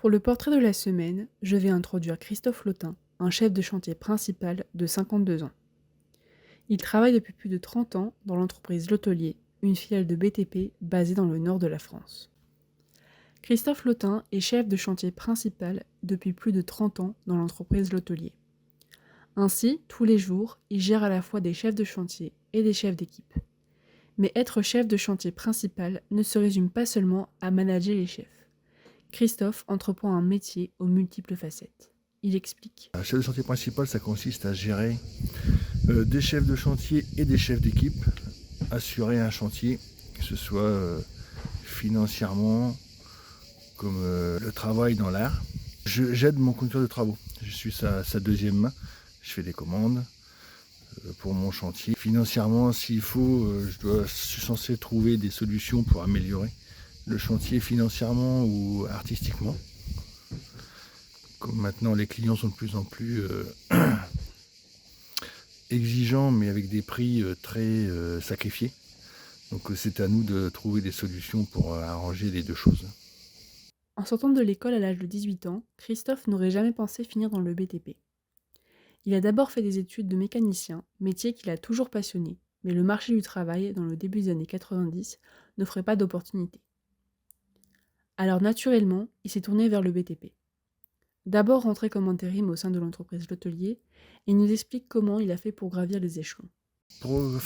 Pour le portrait de la semaine, je vais introduire Christophe Lautin, un chef de chantier principal de 52 ans. Il travaille depuis plus de 30 ans dans l'entreprise L'Hôtelier, une filiale de BTP basée dans le nord de la France. Christophe Lautin est chef de chantier principal depuis plus de 30 ans dans l'entreprise L'Hôtelier. Ainsi, tous les jours, il gère à la fois des chefs de chantier et des chefs d'équipe. Mais être chef de chantier principal ne se résume pas seulement à manager les chefs. Christophe entreprend un métier aux multiples facettes. Il explique. Un chef de chantier principal, ça consiste à gérer des chefs de chantier et des chefs d'équipe, assurer un chantier, que ce soit financièrement, comme le travail dans l'art. J'aide mon conducteur de travaux, je suis sa deuxième main, je fais des commandes pour mon chantier. Financièrement, s'il faut, je suis censé trouver des solutions pour améliorer le chantier financièrement ou artistiquement. Comme maintenant les clients sont de plus en plus exigeants, mais avec des prix très sacrifiés. Donc c'est à nous de trouver des solutions pour arranger les deux choses. En sortant de l'école à l'âge de 18 ans, Christophe n'aurait jamais pensé finir dans le BTP. Il a d'abord fait des études de mécanicien, métier qui l'a toujours passionné, mais le marché du travail, dans le début des années 90, n'offrait pas d'opportunités. Alors naturellement, il s'est tourné vers le BTP. D'abord rentré comme intérim au sein de l'entreprise L'Hôtelier, il nous explique comment il a fait pour gravir les échelons.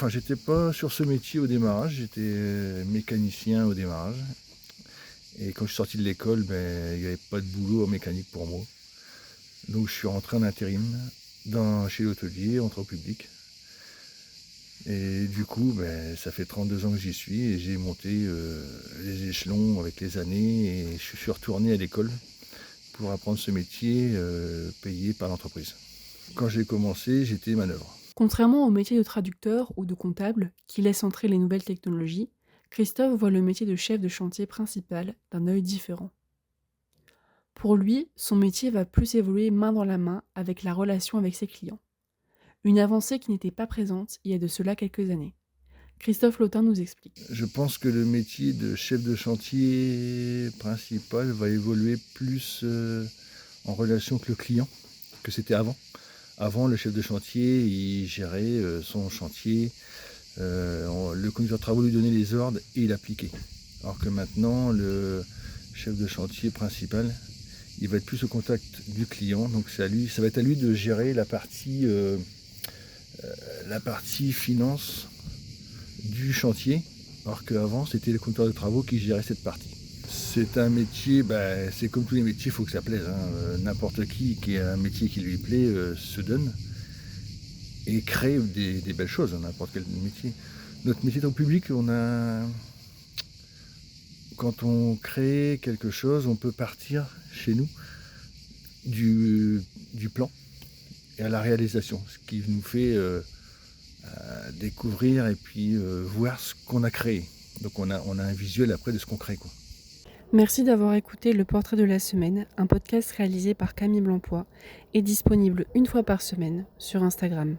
J'étais pas sur ce métier au démarrage, j'étais mécanicien au démarrage. Et quand je suis sorti de l'école, il n'y avait pas de boulot en mécanique pour moi. Donc je suis rentré en intérim chez l'hôtelier, en travaux publics. Et du coup, ça fait 32 ans que j'y suis et j'ai monté les échelons avec les années et je suis retourné à l'école pour apprendre ce métier payé par l'entreprise. Quand j'ai commencé, j'étais manœuvre. Contrairement au métier de traducteur ou de comptable, qui laisse entrer les nouvelles technologies, Christophe voit le métier de chef de chantier principal d'un œil différent. Pour lui, son métier va plus évoluer main dans la main avec la relation avec ses clients. Une avancée qui n'était pas présente il y a de cela quelques années. Christophe Lautin nous explique. Je pense que le métier de chef de chantier principal va évoluer plus en relation avec le client que c'était avant. Avant, le chef de chantier, il gérait son chantier, le conducteur de travaux lui donnait les ordres et il appliquait. Alors que maintenant, le chef de chantier principal, il va être plus au contact du client, donc ça va être à lui de gérer la partie finance du chantier, alors qu'avant, c'était le conducteur de travaux qui gérait cette partie. C'est un métier, c'est comme tous les métiers, il faut que ça plaise. N'importe qui a un métier qui lui plaît se donne et crée des belles choses, n'importe quel métier. Notre métier dans le public, quand on crée quelque chose, on peut partir chez nous du plan et à la réalisation, ce qui nous fait découvrir et puis voir ce qu'on a créé. Donc on a un visuel après de ce qu'on crée, quoi. Merci d'avoir écouté Le Portrait de la Semaine, un podcast réalisé par Camille Blampoix et disponible une fois par semaine sur Instagram.